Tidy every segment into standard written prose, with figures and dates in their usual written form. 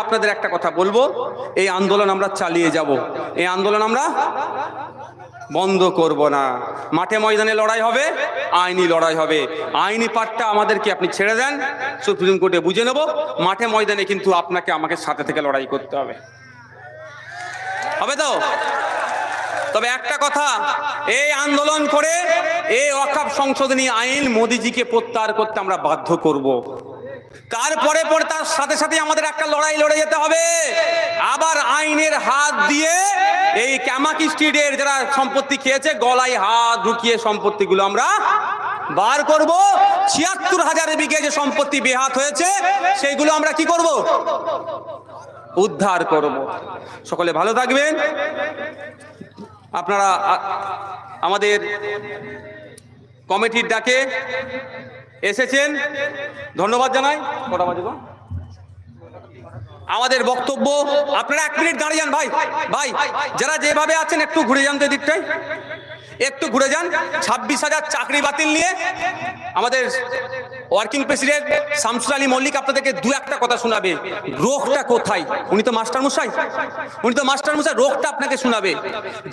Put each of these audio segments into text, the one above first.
আপনাদের একটা কথা বলবো, এই আন্দোলন আমরা চালিয়ে যাব, এই আন্দোলন আমরা বন্ধ করব না। মাঠে ময়দানে লড়াই হবে, আইনি লড়াই হবে। আইনি পার্টটা আমাদেরকে আপনি ছেড়ে দেন, সুপ্রিম কোর্টে বুঝে নেব। মাঠে ময়দানে কিন্তু আপনাকে আমাকে সাথে থেকে লড়াই করতে হবে, হবে তো? তবে একটা কথা, এই আন্দোলন করে এই ওয়াকফ সংশোধনী আইন মোদিজিকে প্রত্যাহার করতে আমরা বাধ্য করব। তারপরে তার সাথে সাথে আমাদের একটা লড়াই লড়ে যেতে হবে, আবার আইনের হাত দিয়ে এই ক্যামাকি স্ট্রিটের যারা সম্পত্তি খেয়েছে গলায় হাত ঢুকিয়ে সম্পত্তিগুলো আমরা বার করব। ৭৬,০০০ বিঘে যে সম্পত্তি বেহাত হয়েছে সেইগুলো আমরা কি করব? উদ্ধার করব। সকলে ভালো থাকবেন। আপনারা আমাদের কমিটির ডাকে এসেছেন, ধন্যবাদ জানাই। কটা বাজে গো? আমাদের বক্তব্য, আপনারা 1 মিনিট দাঁড়িয়ে যান ভাই, ভাই যারা যেভাবে আছেন একটু ঘুরে যান তো এদিকটায়, একটু ঘুরে যান। 26,000 চাকরি বাতিল নিয়ে আমাদের ওয়ার্কিং প্রেসিডেন্ট শামসুল আলী মল্লিক আপনাদেরকে দু একটা কথা শোনাবে। রোগটা কোথায়? উনি তো মাস্টারমশাই, রোগটা আপনাকে শোনাবে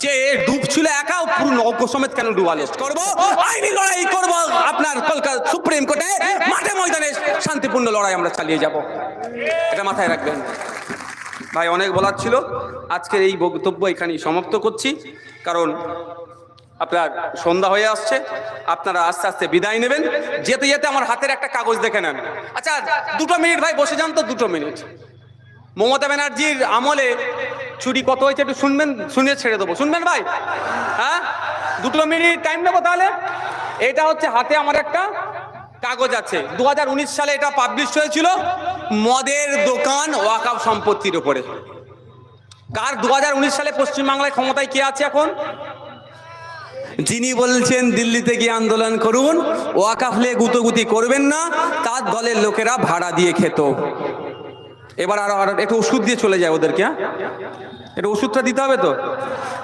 যে ডুবছিল একা, পুরো নৌকো সমেত কেন ডুবালো। করবো আইনি লড়াই করবো, আপনার কলকাতা সুপ্রিম কোর্টে মাঠে ময়দানে শান্তিপূর্ণ লড়াই আমরা চালিয়ে যাব, এটা মাথায় রাখবেন। ভাই অনেক বলার ছিল, আজকের এই বক্তব্য এখানেই সমাপ্ত করছি, কারণ আপনার সন্ধ্যা হয়ে আসছে, আপনারা আস্তে আস্তে বিদায় নেবেন। যেতে যেতে আমার হাতের একটা কাগজ দেখে নেন। আচ্ছা 2 মিনিট ভাই বসে যান তো, 2 মিনিট। মমতা ব্যানার্জির আমলে চুরি কত হয়েছে একটু শুনবেন, শুনে ছেড়ে দেবো, শুনবেন ভাই? হ্যাঁ 2 মিনিট টাইম নেবো তাহলে। এটা হচ্ছে হাতে আমার একটা কাগজ আছে, 2019 সালে এটা পাবলিশ হয়েছিল, মদের দোকান ওয়াকফ সম্পত্তির উপরে। কার 2019 সালে পশ্চিমবাংলায় ক্ষমতায় কে আছে এখন? যিনি বলছেন দিল্লিতে গিয়ে আন্দোলন করুন, ওয়াকফ নিয়ে গুতোগুতি করবেন না, তার দলের লোকেরা ভাড়া দিয়ে খেত। এবার আর একটু ওষুধ দিয়ে চলে যায় ওদেরকে, একটু ওষুধটা দিতে হবে তো,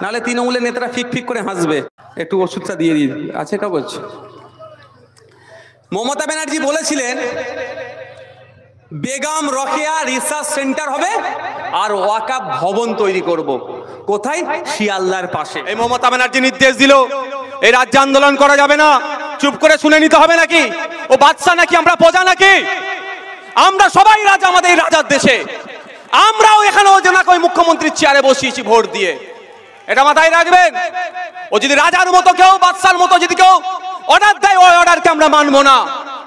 নাহলে তৃণমূলের নেতারা ফিক ফিক করে হাসবে। একটু ওষুধটা দিয়ে দিন, আছে কাগজ? মমতা ব্যানার্জি বলেছিলেন বেগম রোকেয়া রিসার্চ সেন্টার হবে আর ওয়াকফ ভবন তৈরি করব। কোথায়? শিয়ালদার পাশে। এই মমতা ব্যানার্জি নির্দেশ দিল এই রাজ্যে আন্দোলন করা যাবে না, চুপ করে শুনে নিতে হবে নাকি? ও বাদশা নাকি আমরা প্রজা নাকি? আমরা সবাই রাজা আমাদের এই রাজার দেশে, আমরাও এখানে ওজনাকে ওই মুখ্যমন্ত্রীর চেয়ারে বসিয়েছি ভোট দিয়ে, এটা মাথায় রাখবেন। ও যদি রাজার মতো কেউ, বাদশার মতো যদি কেউ অর্ডার দেয়, ওই অর্ডারকে আমরা মানবো না।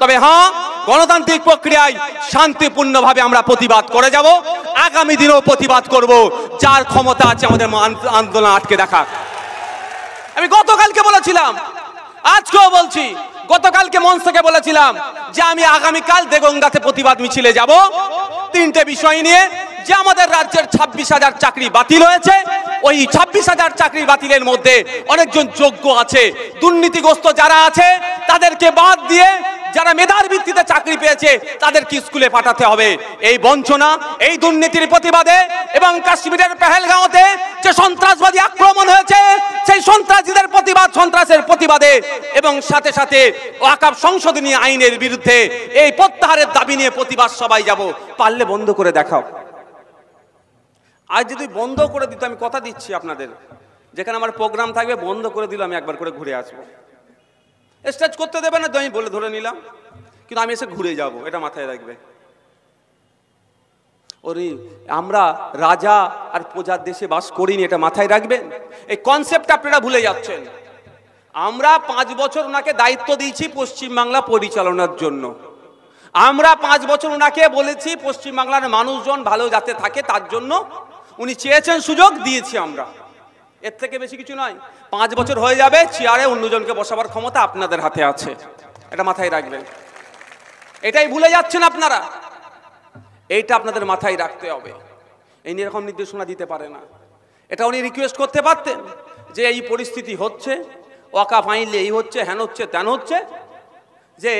তবে হ্যাঁ, গণতান্ত্রিক প্রক্রিয়ায় শান্তিপূর্ণভাবে আমরা প্রতিবাদ করে যাব, আগামী দিনেও প্রতিবাদ করব। যার ক্ষমতা আছে আমাদের আন্দোলন আটকে রাখার। আমি গতকালকে বলেছিলাম, আজকেও বলছি, গতকালকে মঞ্চ থেকে বলেছিলাম যে আমি আগামীকাল দেগঙ্গাতে প্রতিবাদ মিছিলে যাব 3টে বিষয় নিয়ে, যে আমাদের রাজ্যের 26,000 চাকরি বাতিল হয়েছে, ওই 26,000 চাকরি বাতিলের মধ্যে অনেকজন যোগ্য আছে, দুর্নীতিগ্রস্ত যারা আছে তাদেরকে বাদ দিয়ে যারা মেধার ভিত্তিতে চাকরি পেয়েছে তাদেরকে স্কুলে পাঠাতে হবে। এই বঞ্চনা, এই দুর্নীতির প্রতিবাদে এবং কাশ্মীরের পেহেলগাঁওতে যে সন্ত্রাসবাদী আক্রমণ হয়েছে সেই সন্ত্রাসীদের প্রতিবাদ, সন্ত্রাসের প্রতিবাদে এবং সাথে সাথে ওয়াকফ সংশোধনী আইনের বিরুদ্ধে এই প্রত্যাহারের দাবি নিয়ে প্রতিবাদ সবাই যাব। পারলে বন্ধ করে দেখাও। আজ যদি বন্ধ করে দিত, আমি কথা দিচ্ছি আপনাদের, যেখানে আমার প্রোগ্রাম থাকবে বন্ধ করে দিল, আমি একবার করে ঘুরে আসবো। স্টেজ করতে দেবে না তো আমি বলে ধরে নিলাম, কিন্তু আমি এসে ঘুরে যাব, এটা মাথায় রাখবে। ওরে আমরা রাজা আর প্রজার দেশে বাস করিনি, এটা মাথায় রাখবেন। এই কনসেপ্ট আপনারা ভুলে যাচ্ছেন। আমরা 5 বছর ওনাকে দায়িত্ব দিয়েছি পশ্চিমবাংলা পরিচালনার জন্য। আমরা 5 বছর ওনাকে বলেছি পশ্চিমবাংলার মানুষজন ভালো যাতে থাকে তার জন্য উনি চেয়েছেন, সুযোগ দিয়েছি আমরা। এর থেকে বেশি কিছু নয়। 5 বছর হয়ে যাবে, চেয়ারে অন্যজনকে বসাবার ক্ষমতা আপনাদের হাতে আছে, এটা মাথায় রাখবেন। এটাই ভুলে যাচ্ছেন আপনারা, এইটা আপনাদের মাথায় রাখতে হবে। এই নিয়ে এরকম নির্দেশনা দিতে পারে না। এটা উনি রিকোয়েস্ট করতে পারতেন যে এই পরিস্থিতি হচ্ছে, ওয়াকফ আইনলে এই হচ্ছে, হ্যান হচ্ছে, ত্যান হচ্ছে, যে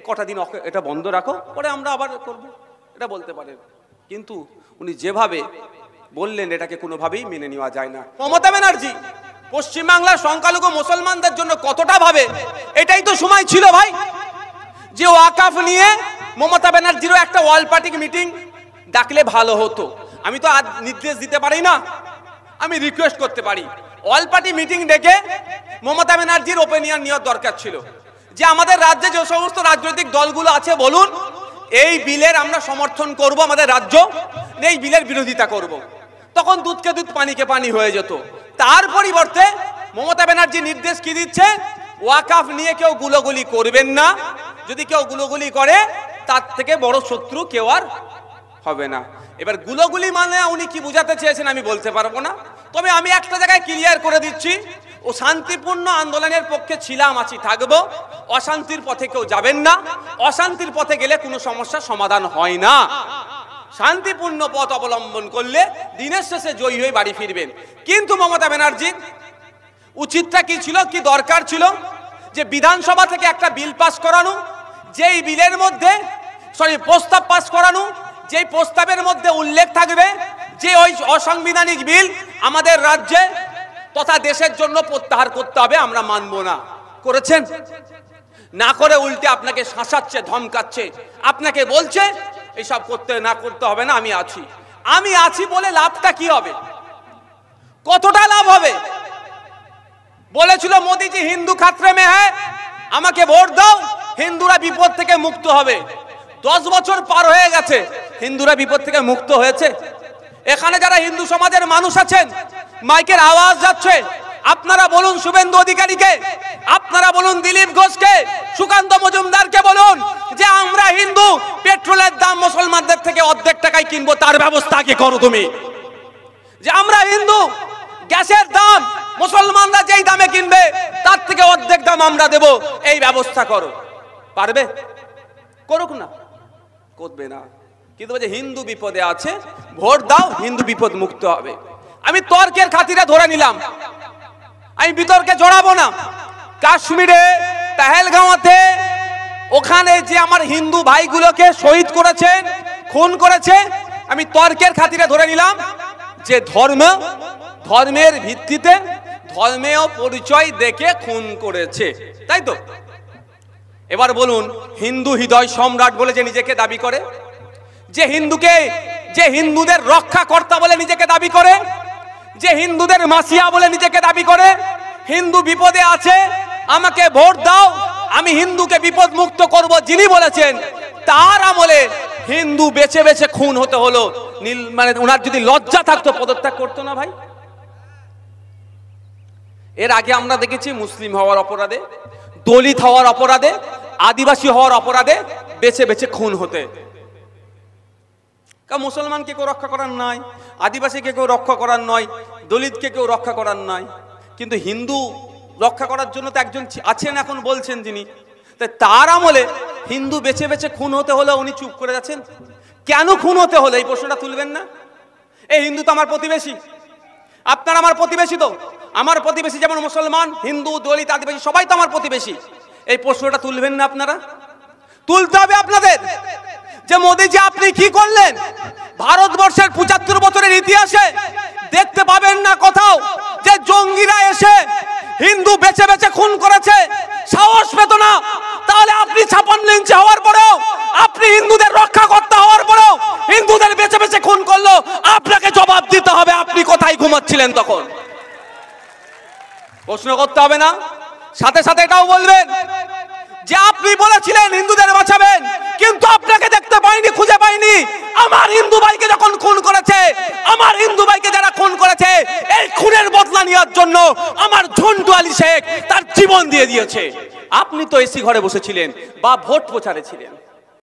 কটা দিন এটা বন্ধ রাখো, পরে আমরা আবার করব, এটা বলতে পারেন। কিন্তু উনি যেভাবে বললেন এটাকে কোনোভাবেই মেনে নেওয়া যায় না। মমতা ব্যানার্জি পশ্চিমবাংলার সংখ্যালঘু মুসলমানদের জন্য কতটা ভাবে, এটাই তো সময় ছিল ভাই যে ওয়াকফ নিয়ে মমতা ব্যানার্জিরও একটা অল পার্টি মিটিং ডাকলে ভালো হতো। আমি তো আর নির্দেশ দিতে পারি না, আমি রিকোয়েস্ট করতে পারি। অল পার্টি মিটিং ডেকে মমতা ব্যানার্জির ওপিনিয়ন নেওয়ার দরকার ছিল যে আমাদের রাজ্যে যে সমস্ত রাজনৈতিক দলগুলো আছে বলুন এই বিলের আমরা সমর্থন করব, আমাদের রাজ্য এই বিলের বিরোধিতা করব। তখন দুধকে দুধ পানিকে পানি হয়ে যেত। তার পরিবর্তে মমতা ব্যানার্জি নির্দেশ কি দিচ্ছে, ওয়াকফ নিয়ে কেউ গুলোগুলি করবেন না, যদি কেউ গুলোগুলি করে তার থেকে বড় শত্রু কেউ আর হবে না। এবার গুলোগুলি মানে উনি কি বোঝাতে চেয়েছেন আমি বলতে পারবো না, তবে আমি একটা জায়গায় ক্লিয়ার করে দিচ্ছি, ও শান্তিপূর্ণ আন্দোলনের পক্ষে ছিলাম, আছি, থাকবো। অশান্তির পথে কেউ যাবেন না, অশান্তির পথে গেলে কোনো সমস্যার সমাধান হয় না। শান্তিপূর্ণ পথ অবলম্বন করলে দিনের শেষে জয়ী হয়ে বাড়ি ফিরবেন। কিন্তু মমতা ব্যানার্জি উচিতটা কি ছিল, কি দরকার ছিল, যে বিধানসভা থেকে একটা বিল পাস করানো, যেই বিলের মধ্যে প্রস্তাব পাস করানো, যেই প্রস্তাবের মধ্যে উল্লেখ থাকবে যে ওই অসাংবিধানিক বিল আমাদের রাজ্যে তথা দেশের জন্য প্রত্যাহার করতে হবে, আমরা মানব না। করেছেন না, করে উল্টে আপনাকে শাসাচ্ছে, ধমকাচ্ছে, আপনাকে বলছে এইসব করতে না করতে হবে না, আমি আছি বলে লাভটা কি হবে, কতটা লাভ হবে? বলেছিল মোদিজি হিন্দু খাতরে মে হ্যায়, আমাকে ভোট দাও, হিন্দুরা বিপদ থেকে মুক্ত হবে। 10 বছর পার হয়ে গেছে, হিন্দুরা বিপদ থেকে মুক্ত হয়েছে? এখানে যারা হিন্দু সমাজের মানুষ আছেন, মাইকের আওয়াজ যাচ্ছে, আপনারা বলুন শুভেন্দু অধিকারীকে, আপনারা বলুন দিলীপ ঘোষকে, সুকান্ত মজুমদারকে বলুন যে আমরা হিন্দু, পেট্রোলের দাম মুসলমানদের থেকে অর্ধেক টাকায় কিনবো, তার ব্যবস্থা কি করো তুমি? যে আমরা হিন্দু, গ্যাসের দাম মুসলমানরা যেই দামে কিনবে তার থেকে অর্ধেক দাম আমরা দেব, এই ব্যবস্থা করো। পারবে? করুক না, করবে না। কিন্তু বলছে হিন্দু বিপদে আছে, ভোট দাও, হিন্দু বিপদ মুক্ত হবে। আমি তর্কের খাতিরে ধরে নিলাম, আমি বিতর্কে জড়াবো না। কাশ্মীরে পেহেলগাঁওতে ওখানে যে আমার হিন্দু ভাইগুলোকে শহীদ করেছেন, খুন করেছে, আমি তর্কের খাতিরে ধরে নিলাম যে ধর্মের ভিত্তিতে, ধর্মেও পরিচয় দেখে খুন করেছে, তাই তো? এবার বলুন, হিন্দু হৃদয় সম্রাট বলে যে নিজেকে দাবি করে, যে হিন্দুদের রক্ষাকর্তা বলে নিজেকে দাবি করে, যে হিন্দুদের মাসিয়া বলে নিজেকে দাবি করে, হিন্দু বিপদে আছে, আমাকে ভোট দাও, আমি হিন্দুকে বিপদ মুক্ত করব, যিনি বলেছেন, তার আমলে হিন্দু বেছে বেছে খুন হতে হলো। মানে ওনার যদি লজ্জা থাকতো পদত্যাগ করতো না ভাই? এর আগে আমরা দেখেছি মুসলিম হওয়ার অপরাধে, দলিত হওয়ার অপরাধে, আদিবাসী হওয়ার অপরাধে বেছে বেছে খুন হতে। মুসলমানকে কেউ রক্ষা করার নাই, আদিবাসীকে কেউ রক্ষা করার নয়, দলিতকে কেউ রক্ষা করার নাই, কিন্তু হিন্দু রক্ষা করার জন্য তো একজন আছেন, এখন বলছেন যিনি। তার আমলে হিন্দু বেছে বেছে খুন হতে হলো, উনি চুপ করে যাচ্ছেন। কেন খুন হতে হলো এই প্রশ্নটা তুলবেন না? এই হিন্দু তো আমার প্রতিবেশী, আপনার আমার প্রতিবেশী, তো আমার প্রতিবেশী যেমন মুসলমান, হিন্দু, দলিত, আদিবাসী সবাই তো আমার প্রতিবেশী। এই প্রশ্নটা তুলবেন না আপনারা? তুলতে হবে আপনাদের। যে মোদিজি আপনি কি করলেন? ভারতবর্ষের 75 বছরের ইতিহাসে দেখতে পাবেন না কোথাও যে জঙ্গিরা এসে হিন্দু বেছে বেছে খুন করেছে, সাহস পেত না। তাহলে আপনি 56 ইঞ্চি হওয়ার পরেও, আপনি হিন্দুদের রক্ষাকর্তা হওয়ার পরেও হিন্দুদের বেছে বেছে খুন করলো, আপনাকে জবাব দিতে হবে আপনি কোথায় ঘুমাচ্ছিলেন তখন। প্রশ্ন করতে হবে না? সাথে সাথে এটাও বলবেন যে আপনি বলেছিলেন হিন্দুদের বাঁচাবেন, কিন্তু আপনাকে দেখতে পাইনি, খুঁজে পাইনি। আমার হিন্দু ভাইকে যখন খুন করেছে, আমার হিন্দু ভাইকে যারা খুন করেছে, এই খুনের বদলা নেওয়ার জন্য আমার ঝন্টু আলী শেখ তার জীবন দিয়ে দিয়েছে। আপনি তো এসি ঘরে বসেছিলেন বা ভোট প্রচারে ছিলেন।